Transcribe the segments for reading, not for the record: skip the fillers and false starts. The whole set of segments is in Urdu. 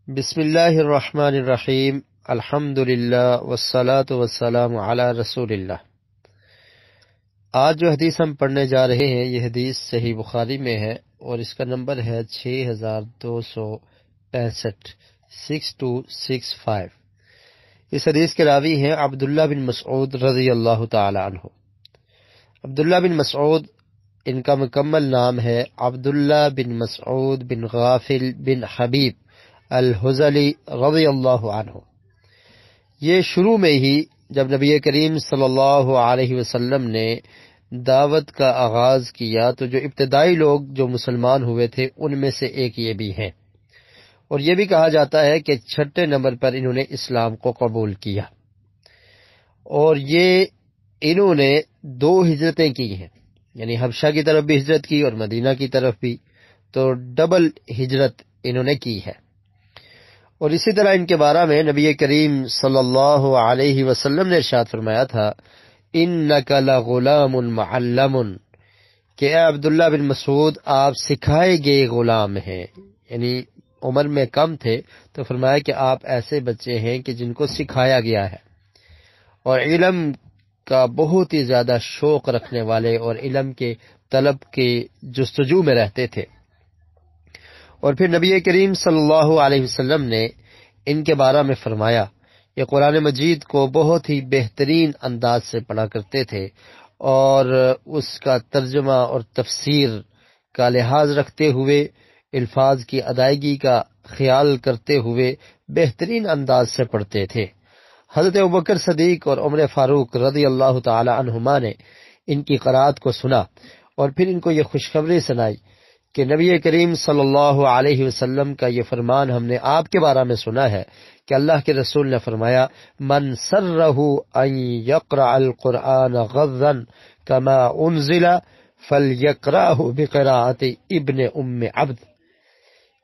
بسم اللہ الرحمن الرحیم، الحمد للہ والصلاة والسلام علی رسول اللہ۔ آج جو حدیث ہم پڑھنے جا رہے ہیں یہ حدیث صحیح بخاری میں ہے اور اس کا نمبر ہے 6265، 6265۔ اس حدیث کے راوی ہیں عبداللہ بن مسعود رضی اللہ تعالی عنہ۔ عبداللہ بن مسعود ان کا مکمل نام ہے عبداللہ بن مسعود بن غافل بن حبیب الحزلی رضی اللہ عنہ۔ یہ شروع میں ہی جب نبی کریم صلی اللہ علیہ وسلم نے دعوت کا آغاز کیا تو جو ابتدائی لوگ جو مسلمان ہوئے تھے ان میں سے ایک یہ بھی ہیں، اور یہ بھی کہا جاتا ہے کہ 6 نمبر پر انہوں نے اسلام کو قبول کیا، اور یہ انہوں نے 2 ہجرتیں کی ہیں، یعنی حبشہ کی طرف بھی ہجرت کی اور مدینہ کی طرف بھی، تو ڈبل ہجرت انہوں نے کی ہے۔ اور اسی طرح ان کے بارے میں نبی کریم صلی اللہ علیہ وسلم نے ارشاد فرمایا تھا اِنَّكَ لَغُلَامٌ مُعَلَّمٌ، کہ اے عبداللہ بن مسعود آپ سکھائے گئے غلام ہیں، یعنی عمر میں کم تھے تو فرمایا کہ آپ ایسے بچے ہیں کہ جن کو سکھایا گیا ہے، اور علم کا بہت ہی زیادہ شوق رکھنے والے اور علم کے طلب کے جستجو میں رہتے تھے۔ اور پھر نبی کریم صلی اللہ علیہ وسلم نے ان کے بارے میں فرمایا کہ قرآن مجید کو بہت ہی بہترین انداز سے پڑھا کرتے تھے، اور اس کا ترجمہ اور تفسیر کا لحاظ رکھتے ہوئے، الفاظ کی ادائیگی کا خیال کرتے ہوئے بہترین انداز سے پڑھتے تھے۔ حضرت ابوبکر صدیق اور عمر فاروق رضی اللہ تعالی عنہما نے ان کی قرات کو سنا اور پھر ان کو یہ خوشخبری سنائی کہ نبی کریم صلی اللہ علیہ وسلم کا یہ فرمان ہم نے آپ کے بارے میں سنا ہے کہ اللہ کے رسول نے فرمایا من سرہ ان یقرأ القرآن غضا کما انزل فلیقرأہ بقراءۃ ابن ام عبد،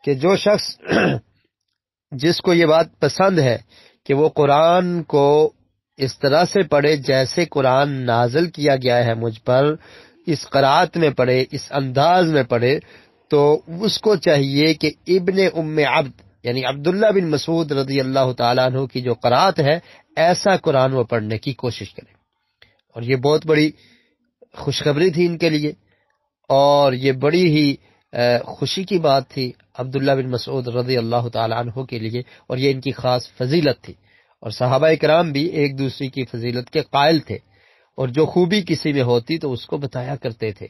کہ جو شخص جس کو یہ بات پسند ہے کہ وہ قرآن کو اس طرح سے پڑھے جیسے قرآن نازل کیا گیا ہے مجھ پر، اس قرات میں پڑھے، اس انداز میں پڑھے، تو اس کو چاہیے کہ ابن ام عبد یعنی عبداللہ بن مسعود رضی اللہ تعالیٰ عنہ کی جو قرات ہے ایسا قرآن وہ پڑھنے کی کوشش کرے۔ اور یہ بہت بڑی خوشخبری تھی ان کے لیے، اور یہ بڑی ہی خوشی کی بات تھی عبداللہ بن مسعود رضی اللہ تعالیٰ عنہ کے لیے، اور یہ ان کی خاص فضیلت تھی، اور صحابہ کرام بھی ایک دوسرے کی فضیلت کے قائل تھے، اور جو خوبی کسی میں ہوتی تو اس کو بتایا کرتے تھے۔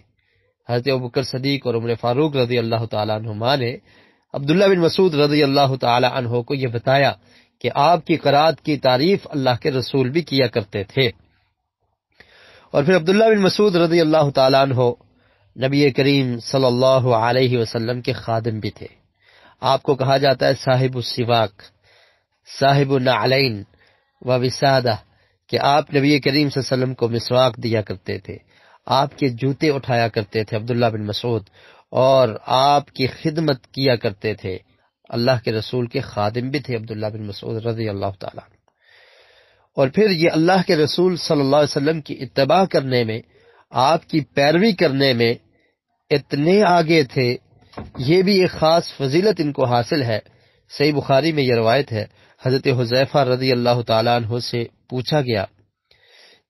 حضرت ابوبکر صدیق اور عمر فاروق رضی اللہ تعالیٰ عنہما نے عبداللہ بن مسعود رضی اللہ تعالیٰ عنہ کو یہ بتایا کہ آپ کی قرات کی تعریف اللہ کے رسول بھی کیا کرتے تھے۔ اور پھر عبداللہ بن مسعود رضی اللہ تعالیٰ عنہ نبی کریم صلی اللہ علیہ وسلم کے خادم بھی تھے۔ آپ کو کہا جاتا ہے صاحب السواک، صاحب النعلین و وسادہ، کہ آپ نبی کریم صلی اللہ علیہ وسلم کو مسواک دیا کرتے تھے، آپ کے جوتے اٹھایا کرتے تھے عبداللہ بن مسعود، اور آپ کی خدمت کیا کرتے تھے۔ اللہ کے رسول کے خادم بھی تھے عبداللہ بن مسعود رضی اللہ تعالیٰ عنہ۔ اور پھر یہ اللہ کے رسول صلی اللہ علیہ وسلم کی اتباع کرنے میں، آپ کی پیروی کرنے میں اتنے آگے تھے، یہ بھی ایک خاص فضیلت ان کو حاصل ہے۔ صحیح بخاری میں یہ روایت ہے، حضرت حذیفہ رضی اللہ تعالیٰ عنہ سے پوچھا گیا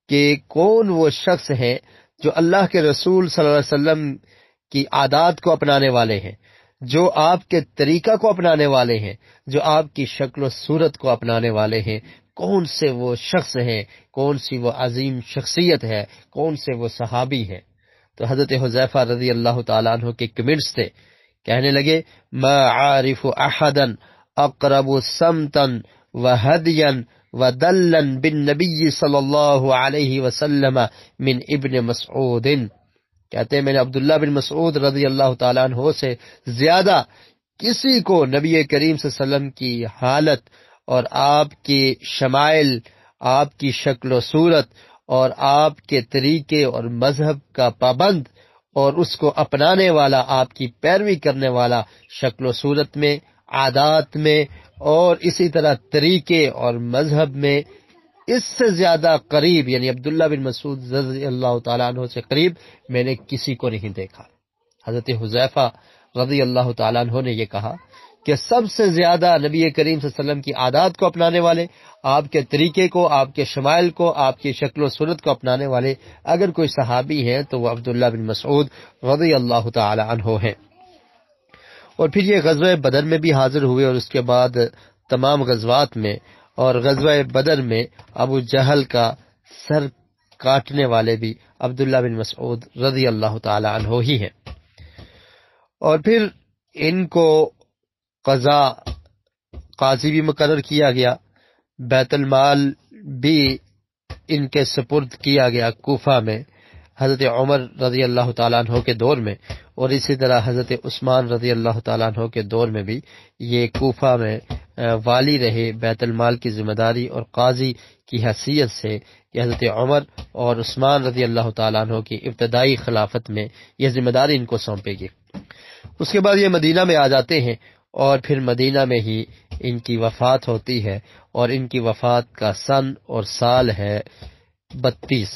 کہ کون وہ شخص ہے جو اللہ کے رسول صلی اللہ علیہ وسلم کی عادات کو اپنانے والے ہیں، جو آپ کے طریقہ کو اپنانے والے ہیں، جو آپ کی شکل و صورت کو اپنانے والے ہیں، کون سے وہ شخص ہیں، کون سی وہ عظیم شخصیت ہے، کون سے وہ صحابی ہیں؟ تو حضرت حذیفہ رضی اللہ تعالیٰ عنہ کے کمنٹس تھے، کہنے لگے ما عارف احدا اقرب سمتا وہدیا ودلا بالنبی صلی اللہ علیہ وسلم من ابن مسعود، کہتے ہیں میں نے عبداللہ بن مسعود رضی اللہ تعالیٰ عنہ سے زیادہ کسی کو نبی کریم صلی اللہ علیہ وسلم کی حالت اور آپ کی شمائل، آپ کی شکل و صورت اور آپ کے طریقے اور مذہب کا پابند اور اس کو اپنانے والا، آپ کی پیروی کرنے والا شکل و صورت میں، عادات میں، اور اسی طرح طریقے اور مذہب میں اس سے زیادہ قریب، یعنی عبداللہ بن مسعود رضی اللہ تعالیٰ عنہ سے قریب میں نے کسی کو نہیں دیکھا۔ حضرت حذیفہ رضی اللہ تعالیٰ عنہ نے یہ کہا کہ سب سے زیادہ نبی کریم صلی اللہ علیہ وسلم کی عادات کو اپنانے والے، آپ کے طریقے کو، آپ کے شمائل کو، آپ کی شکل و صورت کو اپنانے والے اگر کوئی صحابی ہیں تو وہ عبداللہ بن مسعود رضی اللہ تعالی عنہ ہیں۔ اور پھر یہ غزوہ بدر میں بھی حاضر ہوئے، اور اس کے بعد تمام غزوات میں، اور غزوہ بدر میں ابو جہل کا سر کاٹنے والے بھی عبداللہ بن مسعود رضی اللہ تعالی عنہ ہی ہیں۔ اور پھر ان کو قاضی بھی مقرر کیا گیا، بیت المال بھی ان کے سپرد کیا گیا کوفہ میں حضرت عمر رضی اللہ تعالیٰ عنہ کے دور میں، اور اسی طرح حضرت عثمان رضی اللہ تعالیٰ عنہ کے دور میں بھی یہ کوفہ میں والی رہے بیت المال کی ذمہ داری، اور قاضی کی حیثیت سے یہ حضرت عمر اور عثمان رضی اللہ تعالیٰ عنہ کی ابتدائی خلافت میں یہ ذمہ داری ان کو سونپے گی۔ اس کے بعد یہ مدینہ میں آ جاتے ہیں، اور پھر مدینہ میں ہی ان کی وفات ہوتی ہے، اور ان کی وفات کا سن اور سال ہے 32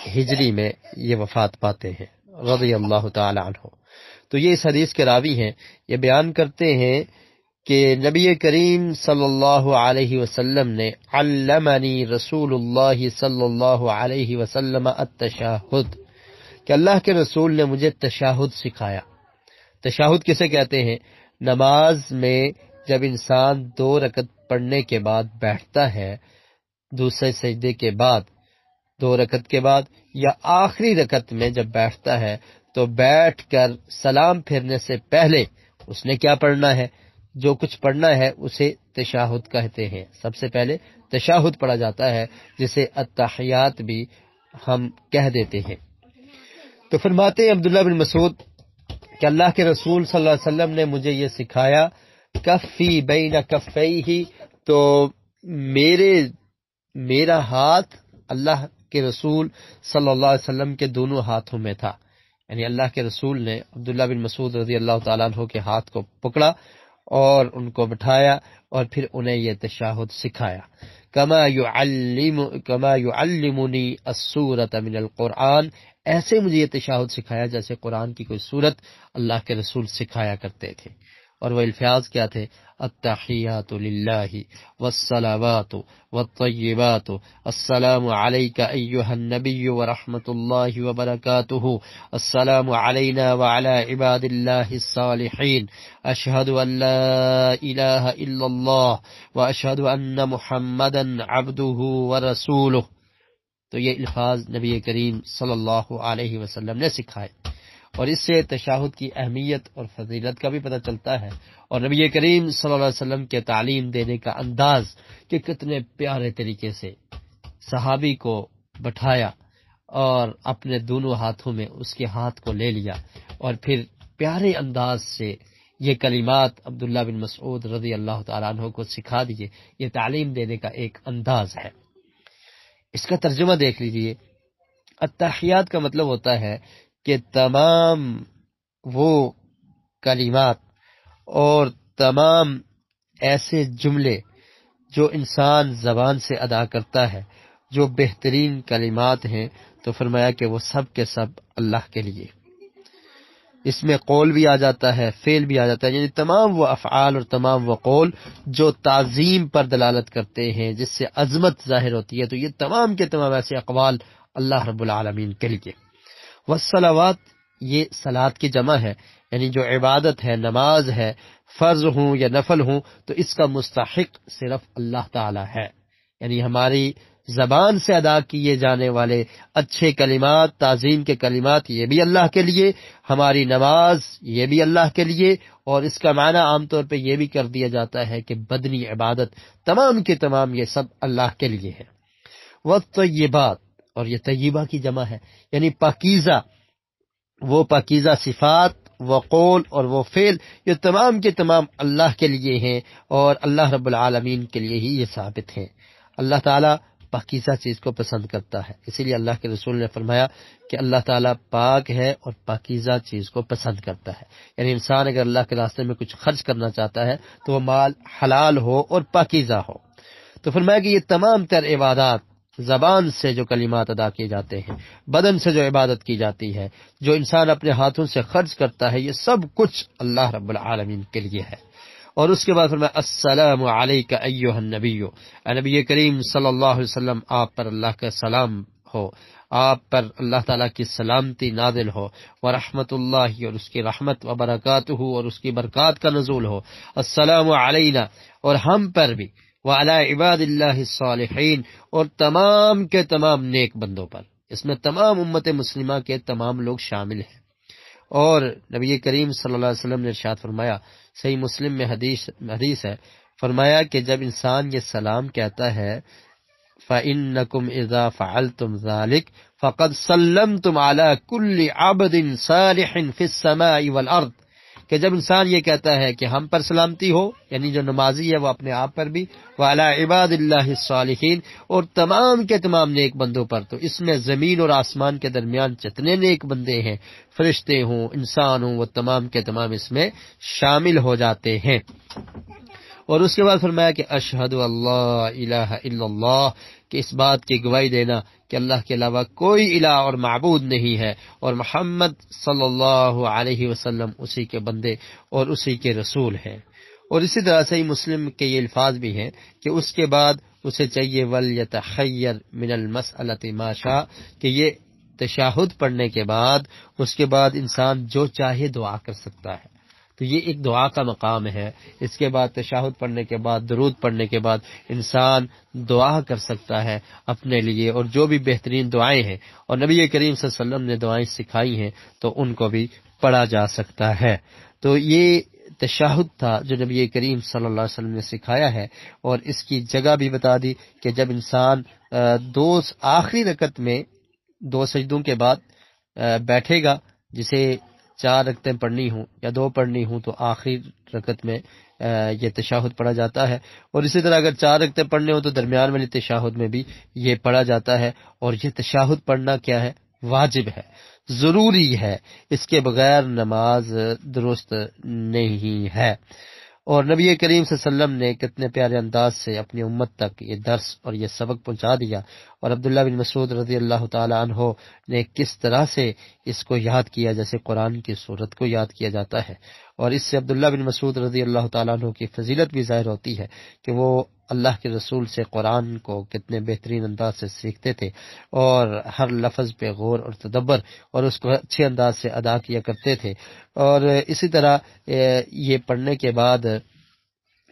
ہجری میں یہ وفات پاتے ہیں رضی اللہ تعالی عنہ۔ تو یہ اس حدیث کے راوی ہیں، یہ بیان کرتے ہیں کہ نبی کریم صلی اللہ علیہ وسلم نے علمنی رسول اللہ صلی اللہ علیہ وسلم التشہد، کہ اللہ کے رسول نے مجھے تشہد سکھایا۔ تشہد کسے کہتے ہیں؟ نماز میں جب انسان 2 رکعت پڑھنے کے بعد بیٹھتا ہے، دوسرے سجدے کے بعد، 2 رکعت کے بعد، یا آخری رکعت میں جب بیٹھتا ہے تو بیٹھ کر سلام پھیرنے سے پہلے اس نے کیا پڑھنا ہے؟ جو کچھ پڑھنا ہے اسے تشہد کہتے ہیں۔ سب سے پہلے تشہد پڑھا جاتا ہے، جسے التحیات بھی ہم کہہ دیتے ہیں۔ تو فرماتے ہیں عبداللہ بن مسعود کہ اللہ کے رسول صلی اللہ علیہ وسلم نے مجھے یہ سکھایا، کفی بین کفیہ، تو میرا ہاتھ اللہ کے رسول صلی اللہ علیہ وسلم کے دونوں ہاتھوں میں تھا، یعنی اللہ کے رسول نے عبداللہ بن مسعود رضی اللہ تعالیٰ عنہ کے ہاتھ کو پکڑا اور ان کو بٹھایا، اور پھر انہیں یہ تشہد سکھایا۔ کما یعلمنی السورۃ من القرآن، ایسے مجھے یہ تشہد سکھایا جیسے قرآن کی کوئی سورت اللہ کے رسول سکھایا کرتے تھے۔ اور وہ الفاظ کیا تھے؟ التحیات للہ والصلوات والطیبات، السلام علیک ایہا النبی ورحمۃ اللہ وبرکاتہ، السلام علینا وعلی عباد اللہ الصالحین، اشہد ان لا الہ الا اللہ واشہد ان محمدا عبدہ ورسولہ۔ تو یہ الفاظ نبی کریم صلی اللہ علیہ وسلم نے سکھائے، اور اس سے تشہد کی اہمیت اور فضیلت کا بھی پتہ چلتا ہے، اور نبی کریم صلی اللہ علیہ وسلم کے تعلیم دینے کا انداز کہ کتنے پیارے طریقے سے صحابی کو بٹھایا اور اپنے دونوں ہاتھوں میں اس کے ہاتھ کو لے لیا، اور پھر پیارے انداز سے یہ کلمات عبداللہ بن مسعود رضی اللہ تعالیٰ عنہ کو سکھا دیے۔ یہ تعلیم دینے کا ایک انداز ہے۔ اس کا ترجمہ دیکھ لیجئے۔ التحیات کا مطلب ہوتا ہے کہ تمام وہ کلمات اور تمام ایسے جملے جو انسان زبان سے ادا کرتا ہے، جو بہترین کلمات ہیں، تو فرمایا کہ وہ سب کے سب اللہ کے لیے۔ اس میں قول بھی آ جاتا ہے، فعل بھی آ جاتا ہے، یعنی تمام وہ افعال اور تمام وہ قول جو تعظیم پر دلالت کرتے ہیں، جس سے عظمت ظاہر ہوتی ہے، تو یہ تمام کے تمام ایسے اقوال اللہ رب العالمین کے لیے۔ والصلوات، یہ صلاۃ کی جمع ہے، یعنی جو عبادت ہے، نماز ہے، فرض ہوں یا نفل ہوں، تو اس کا مستحق صرف اللہ تعالی ہے۔ یعنی ہماری زبان سے ادا کیے جانے والے اچھے کلمات، تعظیم کے کلمات، یہ بھی اللہ کے لیے، ہماری نماز یہ بھی اللہ کے لیے، اور اس کا معنی عام طور پہ یہ بھی کر دیا جاتا ہے کہ بدنی عبادت تمام کے تمام یہ سب اللہ کے لیے ہے۔ والطیبات، اور یہ طیبہ کی جمع ہے، یعنی پاکیزہ، وہ پاکیزہ صفات، وہ قول اور وہ فعل، یہ تمام کے تمام اللہ کے لیے ہیں، اور اللہ رب العالمین کے لیے ہی یہ ثابت ہیں۔ اللہ تعالیٰ پاکیزہ چیز کو پسند کرتا ہے، اسی لیے اللہ کے رسول نے فرمایا کہ اللہ تعالیٰ پاک ہے اور پاکیزہ چیز کو پسند کرتا ہے۔ یعنی انسان اگر اللہ کے راستے میں کچھ خرچ کرنا چاہتا ہے تو وہ مال حلال ہو اور پاکیزہ ہو۔ تو فرمایا کہ یہ تمام تر عبادات زبان سے جو کلمات ادا کیے جاتے ہیں، بدن سے جو عبادت کی جاتی ہے، جو انسان اپنے ہاتھوں سے خرچ کرتا ہے، یہ سب کچھ اللہ رب العالمین کے لیے ہے۔ اور اس کے بعد فرمایا السلام علیک ایھا النبی، اے نبی کریم صلی اللہ علیہ وسلم، آپ پر اللہ کا سلام ہو، آپ پر اللہ تعالیٰ کی سلامتی نازل ہو، ورحمۃ اللہ، اور اس کی رحمت، وبرکاتہ، اور اس کی برکات کا نزول ہو، السلام علینا، اور ہم پر بھی، وعلی عباد اللہ الصالحین، اور تمام کے تمام نیک بندوں پر۔ اس میں تمام امت مسلمہ کے تمام لوگ شامل ہیں۔ اور نبی کریم صلی اللہ علیہ وسلم نے ارشاد فرمایا، صحیح مسلم میں حدیث ہے، فرمایا کہ جب انسان یہ سلام کہتا ہے فَإِنَّكُمْ إِذَا فَعَلْتُمْ ذَلِكَ فَقَدْ سَلَّمْتُمْ عَلَى كُلِّ عَبْدٍ صَالِحٍ فِي السَّمَاءِ وَالْأَرْضِ، کہ جب انسان یہ کہتا ہے کہ ہم پر سلامتی ہو، یعنی جو نمازی ہے وہ اپنے آپ پر بھی، وَعَلَى عِبَادِ اللَّهِ الصَّالِحِينَ، اور تمام کے تمام نیک بندوں پر، تو اس میں زمین اور آسمان کے درمیان جتنے نیک بندے ہیں، فرشتے ہوں، انسان ہوں، وہ تمام کے تمام اس میں شامل ہو جاتے ہیں۔ اور اس کے بعد فرمایا کہ اشہد اللہ الہ الا اللہ، کہ اس بات کی گواہی دینا کہ اللہ کے علاوہ کوئی الہ اور معبود نہیں ہے، اور محمد صلی اللہ علیہ وسلم اسی کے بندے اور اسی کے رسول ہیں۔ اور اسی طرح سے مسلم کے یہ الفاظ بھی ہیں کہ اس کے بعد اسے چاہیے وَلْيَتَخَيَّرْ مِنَ الْمَسْأَلَةِ مَا شَاءَ، کہ یہ تشہد پڑھنے کے بعد اس کے بعد انسان جو چاہے دعا کر سکتا ہے۔ تو یہ ایک دعا کا مقام ہے۔ اس کے بعد تشہد پڑھنے کے بعد، درود پڑھنے کے بعد انسان دعا کر سکتا ہے اپنے لیے، اور جو بھی بہترین دعائیں ہیں اور نبی کریم صلی اللہ علیہ وسلم نے دعائیں سکھائی ہیں تو ان کو بھی پڑھا جا سکتا ہے۔ تو یہ تشہد تھا جو نبی کریم صلی اللہ علیہ وسلم نے سکھایا ہے، اور اس کی جگہ بھی بتا دی کہ جب انسان آخری رکعت میں 2 سجدوں کے بعد بیٹھے گا، جسے 4 رکعتیں پڑھنی ہوں یا 2 پڑھنی ہوں، تو آخری رکعت میں یہ تشہد پڑھا جاتا ہے۔ اور اسی طرح اگر 4 رکعتیں پڑھنے ہوں تو درمیان والی تشہد میں بھی یہ پڑھا جاتا ہے۔ اور یہ تشہد پڑھنا کیا ہے؟ واجب ہے، ضروری ہے، اس کے بغیر نماز درست نہیں ہے۔ اور نبی کریم صلی اللہ علیہ وسلم نے کتنے پیارے انداز سے اپنی امت تک یہ درس اور یہ سبق پہنچا دیا، اور عبداللہ بن مسعود رضی اللہ تعالی عنہ نے کس طرح سے اس کو یاد کیا جیسے قرآن کی سورت کو یاد کیا جاتا ہے۔ اور اس سے عبداللہ بن مسعود رضی اللہ تعالیٰ عنہ کی فضیلت بھی ظاہر ہوتی ہے کہ وہ اللہ کے رسول سے قرآن کو کتنے بہترین انداز سے سیکھتے تھے، اور ہر لفظ پہ غور اور تدبر، اور اس کو اچھے انداز سے ادا کیا کرتے تھے۔ اور اسی طرح یہ پڑھنے کے بعد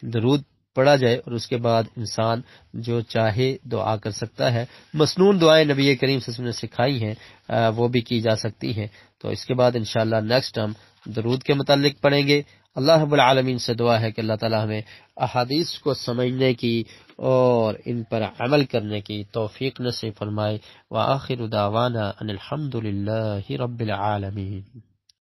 درود پڑھا جائے، اور اس کے بعد انسان جو چاہے دعا کر سکتا ہے۔ مسنون دعائیں نبی کریم صلی اللہ علیہ وسلم نے سکھائی ہیں، وہ بھی کی جا سکتی ہیں۔ تو اس کے بعد انشاءاللہ نیکسٹ ہم درود کے متعلق پڑھیں گے۔ اللہ رب العالمین سے دعا ہے کہ اللہ تعالی ہمیں احادیث کو سمجھنے کی اور ان پر عمل کرنے کی توفیق نصیب فرمائے۔ وآخر دعوانا ان الحمد للہ رب العالمین۔